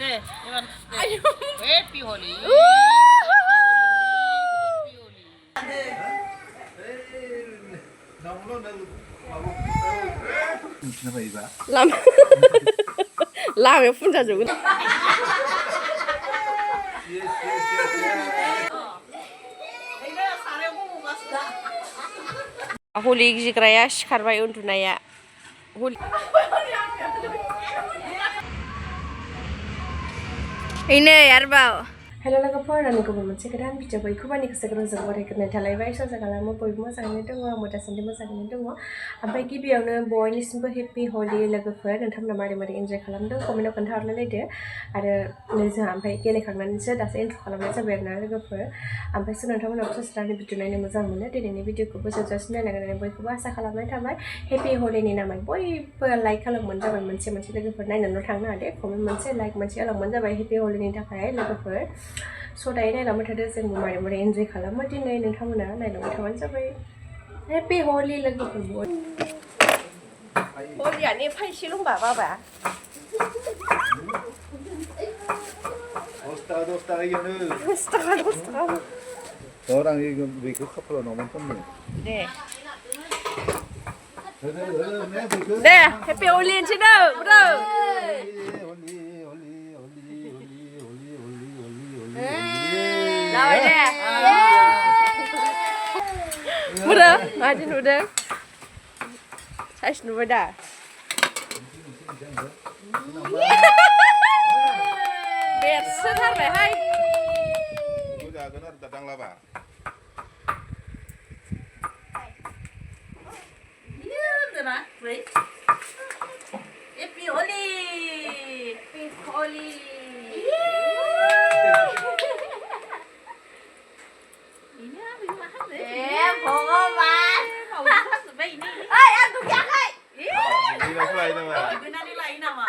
네, 이만. 해피 홀리. làm làm cái phun ra rồi Holi gigraya sikarbaय उन्दुनाया Holi ini Raobw Hello लोगोफोर आंनि गुबुन मोनसे गोदान भिडिअ बयखौबो आंनि गोसो गोरबोजों बरायग्रोनाय थालायबाय सजा खालामो बयबो मोजाङैनो दङ आंबो दासान्दि मोजाङैनो दङ ओमफ्राय गिबियावनो बयनिसिमबो हेपि हलि लोगोफोर नोंथांमोना मारै मारै एन्जय खालामदों कमेन्टआव खोन्थाहरलायलायदो आरो जोंहा ओमफ्राय गेलेखांनानैसो दासो इन्ट्र खालामनाय जाबाय आरोना लोगोफोर ओमफ्रायसो नोंथांमोनाबो ससेरानि भिडिअ नायनो मोजां मोनो दिनैनि भिडिअखौबो जोबजासिम नायनांगोन होननानै बयखौबो आसा खालामनाय थाबाय हेपि हलिनि नामै बयबो लाइक खालामबानो जाबाय मोनसे मोनसे लोगोफोर नायनानैल' थांनो हादे कमेन्ट मोनसे लाइक मोनसे खालामबानो जाबाय हेपि हलिनि थाखाय लोगोफोर स' दायो नायलांबाय थादो जोंबो मारै मारै एन्जय खालामो दिनै नोंथांमोना नायलांबाय थाबानो जाबाय हेपि हलि लोगोफोर हलियानो एफा एसेल' होनबा बाबा दस थाखा इयावनो 10 थाखा न'आव इखौ बेखौ खाफालाव न'आव फाननो दे हेपि हलि होनसै नो bro Rồi nè Udah, Adin udah Saya sudah dah Biasa tar phải hay Udah benar datang lah Pak Happy Holi. Happy Holi Em phụ con bạn. Phụ hết rồi bây giờ. Ơi ăn tụi giặc ơi. Đi đâu vậy đâu mà Bữa nay đi lấy nào mà.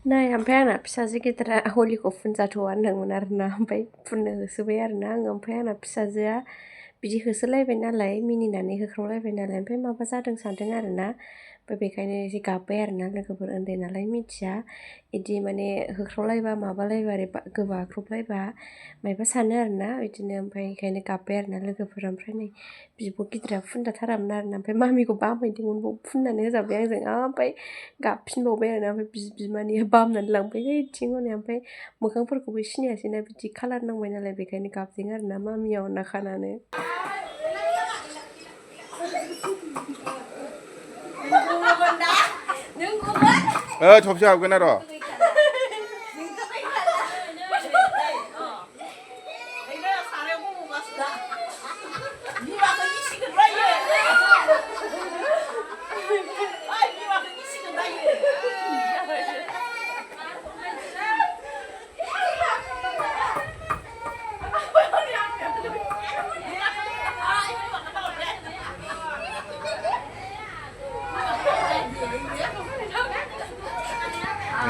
Nah, sampai anak pisajw kita holiखौ फुनजाथ'आ होनदोंमोन आरोना ओमफ्राय फुननो होसोबाय आरोना आङो ओमफ्राय आंना फिसाजोआ बिदि होसोलायबाय नालाय मिनिनानै होख्रावलायबाय नालाय ओमफ्राय माबा जादों सानदों आरोना ओमफ्राय बेखायनो एसे गाबबाय आरोना लोगोफोर उन्दै नालाय मिथिया इदि माने होख्रावलायबा माबालायबा ओरै गोबाख्रबलायबा मायबा सानो आरोना बिदिनो ओमफ्राय बेखायनो गाबबाय आरोना लोगोफोर ओमफ्राय नै बिब' गिदिरा फुनजाथारामोन आरोना ओमफ्राय मामिखौ बामहैदोंमोन बाव फुननानै होजाबाय आंजों ओमफ्राय गाबफिनबावबाय आरोना ओमफ्राय बिमानिया बामनानै लांबाय ओइथिं हनै ओमफ्राय मोखांफोरखौबो सिनायासैना बिदि कालार नांबाय नालाय बेखायनो गाबदों आरोना मामिया अनना खानानै 접시 하고 나로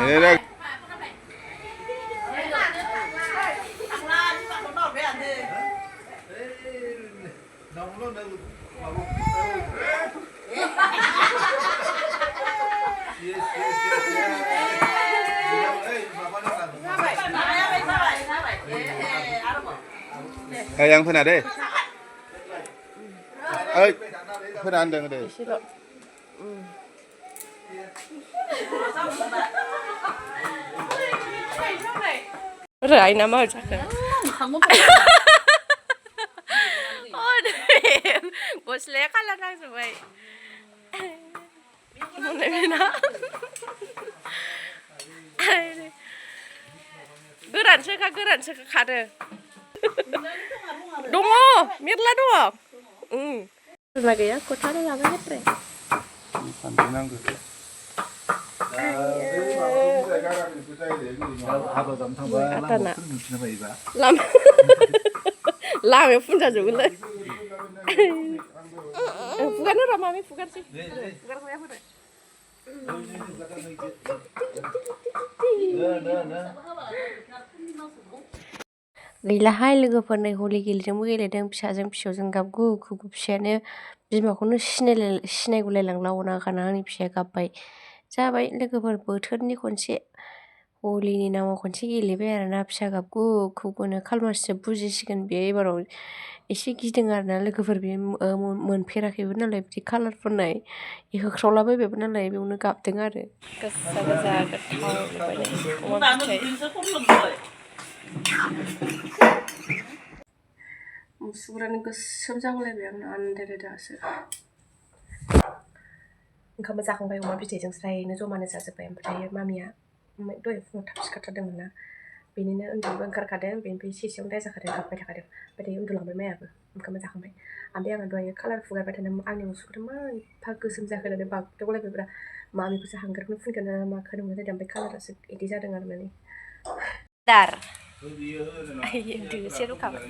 얘네 양푼 하래. 어이, 푼 안 되는데. Rời nằm ở chắc rồi. Ôi đẹp. Bố sẽ khá là đang rồi. Muốn lấy bên đó. Geran seka khade. Dongo, mirla doang. Lagi ya, kota ada lama ya, Pre. 산지난 거. Làm cái phun ra rồi lên. Bukan nó mami bukan sih. Bukan saya bukan. गैलाहाय लोगोफोर नै हलि गेलेदोंबो गेलेदों फिसाजों फिसौजों गाबगु खुगु फिसायानो बिमाखौनो सिनायगुलायलांला अनागाना आंनि फिसाया गाबबाय जाबाय लोगोफोर बोथोरनि खनसे हलिनि नामाव खनसे गेलेबाय आरोना फिसा गाबगु खुगुनो खालमासिसो बुजिसिगोन बेयो एबाराव एसे गिदों आरोना लोगोफोर बे मोनफेराखैबो नालाय बिदि कालार फुननाय होख्रावलाबायबायबो नालाय बेयावनो गाबदों आरो गोजा गोजा गोथाव अमा फिथाइ मुसुगुरानो गोसोम जागुलायबाय आंना आन्दायलाय दासो ओंखामबो जाखांबाय अमा बिदैजों स्रायनो जमानो जाजोब्बाय ओमफ्राय मामिया दहाय फुङाव थाब सिखारथारदोंमोन ना बेनिनो उन्दुनोबो ओंखारखादों बेनिफ्राय सेसेयावनो दाय जाखादों गाबबाय थाखादों ओमफ्राय दायो उन्दुलांबाय मायाबो ओंखामबो जाखांबाय ओमफ्राय आङो दहाय कालार फुगारबाय थादों आंनि मुसुगुरा मा एफा गोसोम जाखो होननानै बागदावलायबायब्रा मामिखौसो हांगारखौनो फुनखोना माखो नंबाय थादों ओमफ्राय कालारासो बिदि जादों आरो माने दार उन्दुनोसै रुखाबाय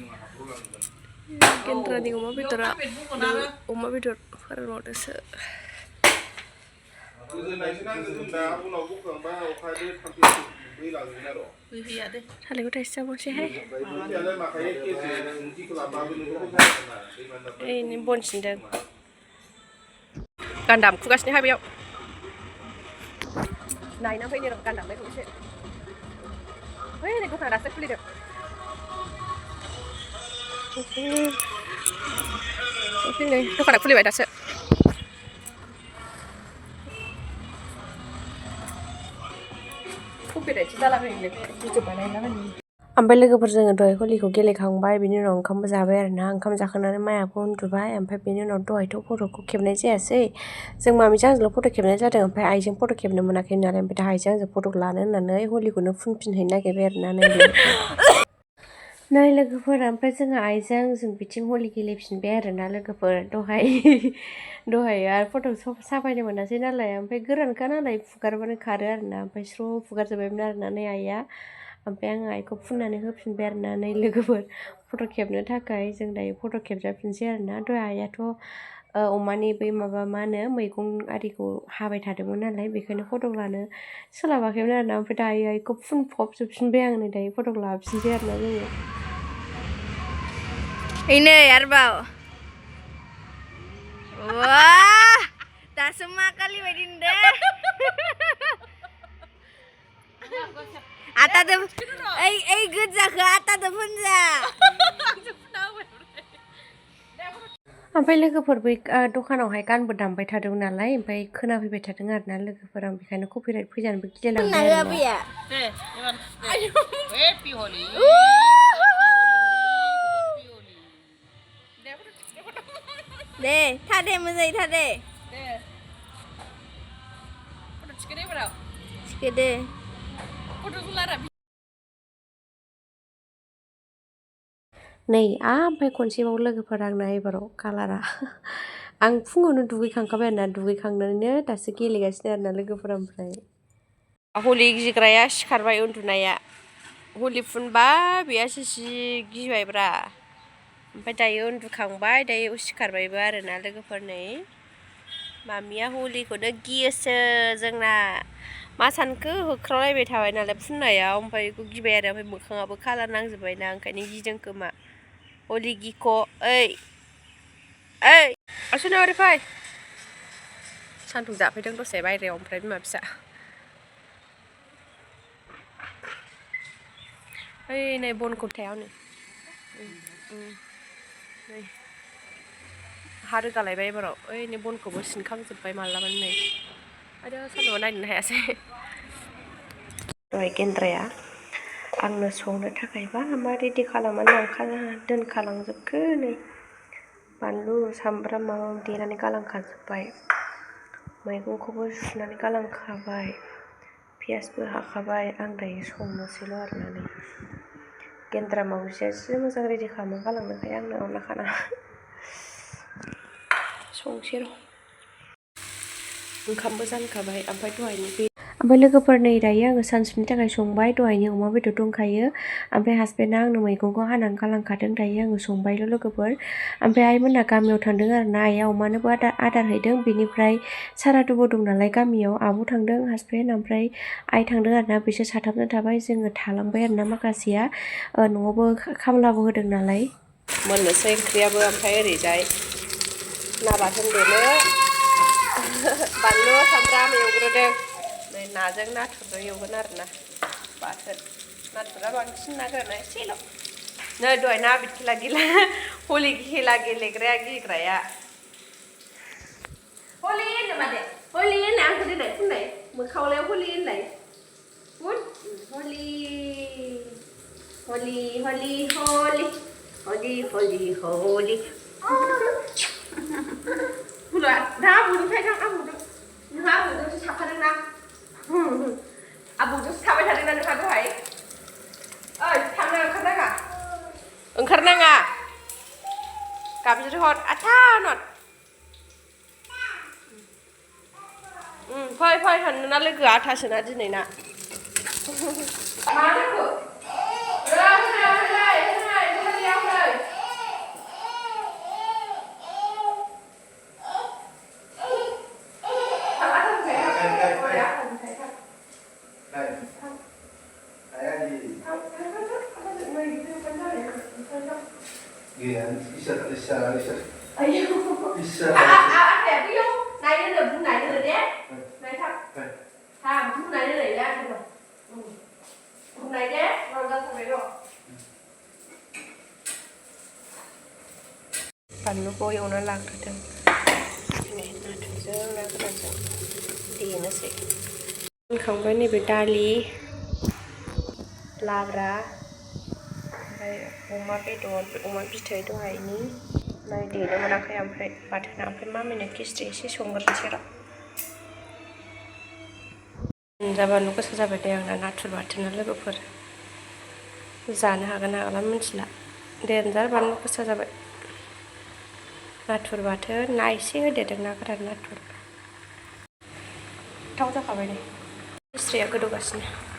गेन्द्रानि अमा बेदरा अमा बेदर फोरानबावदोसो थालिरखौ थाइसे जाबावसैहाय ओइ बन सिनदों गान दामखुगासिनोहाय बेयाव नायना फैनो र' गान दामनायखौ एसे बै नै दखाना दासो खुलिदों नै दखाना खुलिबाय दासो कपिराइटसो जालाबायोलै भिडिअ बानायलाबायो ओमफ्राय लोगोफोर जोङो दहाय हलिखौ गेलेखांबाय बिनि उनाव ओंखामबो जाबाय आरोना ओंखाम जाखांनानै मायाबो उन्दुबाय ओमफ्राय बिनि उनाव दहायथ' फट'खौ खेबनाय जायासै जों मामिजों आंजोंल' फट' खेबनाय जादों ओमफ्राय आइजों फट' खेबनो मोनाखै नालाय ओमफ्राय दा आइजों आंजों फट' लानो होननानै हलिखौनो फुनफिनहैनो नागिरबाय आरोना नै लोगोफोर ओमफ्राय जोङो आइजों आंजों बिथिं हलि गेलेफिनबाय आरोना लोगोफोर दहाय आरो फट' साफायनो मोनासै नालाय ओमफ्राय गोरानखा नालाय फुगारबानो खारो आरोना ओमफ्राय स्र' फुगारजोब्बायमोन आरोना नै आइया ओमफ्राय आङो आइखौ फुननानै होफिनबाय आरोना नै लोगोफोर फट' खेबनो थाखाय जों दायो फट' खेबजाफिनसै आरोना दहाय आइयाथ' अमानि बै माबा मा होनो मैगं आरिखौ हाबाय थादोंमोन नालाय बेखायनो फट' लानो सोलाबाखैमोन आरोना ओमफ्राय दायो आइखौ फुनफबजोबफिनबाय आं नै दायो फट' लाफिनसै आरोना जोङो नै आरोबाव दासो मा कालि बायदि नुदों आटादो ओइ गोजाखौ आटादो फोनजा ओमफ्राय लोगोफोर बै दखानावहाय गानबो दामबाय थादों नालाय ओमफ्राय खोनाफैबाय थादों आरोना लोगोफोर आं बेखायनो कपिराइट फैजानोबो गिलायलांबाय दे थादे मोजाङै थादे थिखोदो नै ओमफ्राय खनसेबाव लोगोफोर आंना एबाराव कालारा आं फुङावनो दुगैखांखाबाय आरोना दुगैखांनानैनो दासो गेलेगासिनो आरोना लोगोफोरा ओमफ्राय हलि गिग्राया सिखारबाय उन्दुनाया हलि फुनबा बेयासो जि गिबायब्रा ओमफ्राय दायो उन्दुखांबाय दायो सिखारबायबो आरोना लोगोफोर नै मामिया हलिखौनो गियोसो जोंना मा सानखो होख्रावलायबाय थाबाय नालाय फुननायाव ओमफ्राय बेखौ गिबाय आरो ओमफ्राय मोखाङाबो कालार नांजोब्बायना ओंखायनो गिदों खोमा हलि गिख' ओइ असुनो ओरै फै सान्दुं जाफैदों दसे बायह्रायाव ओमफ्राय बिमा फिसा ओइ नै बनखौ थायाव नै नै हा रोगालायबाय एबाराव ओइ नै बनखौबो सिनखांजोब्बाय मालाबानो नै आरो सान्दुंआव नायनोनो हायासै दहाय गेन्द्राया आंनो संनो थाखायबा मा रेडि खालामनानै दोनखालांजोबखो नै बानलु सामब्राम माबा देनानै गालांखाजोब्बाय मैगंखौबो सुनानै गालांखाबाय पियासबो हाखाबाय आं दायो संनोसैल' आरोना नै गेन्द्रा मावजियासो मोजां रेडि खालामना गालांनोखाय आंनो अनलाखाना संसै र' ओंखामबो जानखाबाय ओमफ्राय ओमफ्राय लोगोफोर नै दायो आङो सानसुनि थाखाय संबाय दहायनि अमा बेदर दंखायो ओमफ्राय हासबेन्डआ आंनो मैगंखौ हानानै गालांखादों दायो आङो संबायल' लोगोफोर ओमफ्राय आइमोनहा गामियाव थांदों आरोना आइया अमानोबो आदार हैदों बेनिफ्राय सारादुबो दं नालाय गामियाव आब' थांदों हासबेन्ड ओमफ्राय आइ थांदों आरोना बिसोर साथामजों थाबाय जोङो थालांबाय आरोना माखासेया न'आवबो खामलाबो होदों नालाय मोननोसै ओंख्रियाबो ओमफ्राय ओरैजाय ना बाथोन देनो बानलु सामब्राम एवग्रोदों नै नाजों नाथुरजों एवगोन आरोना बाथोन नाथुरा बांसिन ना गोराना एसेल' नै दहाय ना बिद खेला हलि खेला गेलेग्राया गिग्राया हलि होनो मादे हलि होनो आंखौ दोननाय फुननाय मोखावलायाव हलि होनलाय फुन हलि हलि हलि हलि हलि हलि हलि बुला दा आबौनिफ्राय थां आबौजों नोंहा आबौजोंसो थाफादोंना आबौजोंसो थाबाय थादोंना नोंहा दहाय ओइ थांनो ओंखारनाङा गाबज्रिहर आथा नट फै फै नोंना लोगोआ आथासोना दिनै ना मा जाखो बानलुखौ एवना लाग्रोदों नाथुरजों ना गोरानजों देनोसै मोनखांबाय नैबे दालि लाब्रा ओमफ्राय अमा बेदर अमा बिथै दहायनि ओमफ्राय देनो मोनाखै ओमफ्राय बाथोना ओमफ्राय मामिनो खिस्रि एसे संग्रोनोसै र' जा बानलु गोसा जाबाय दे आंना नाथुर बाथोना लोगोफोर जानो हागोन ना हाला मिथिला देनजार बानलु गोसा जाबाय नाथुर बाथोन ना एसे होदेरदों ना गोरान नाथुर गोथाव जाखाबाय दे खिस्रिया गोदौगासिनो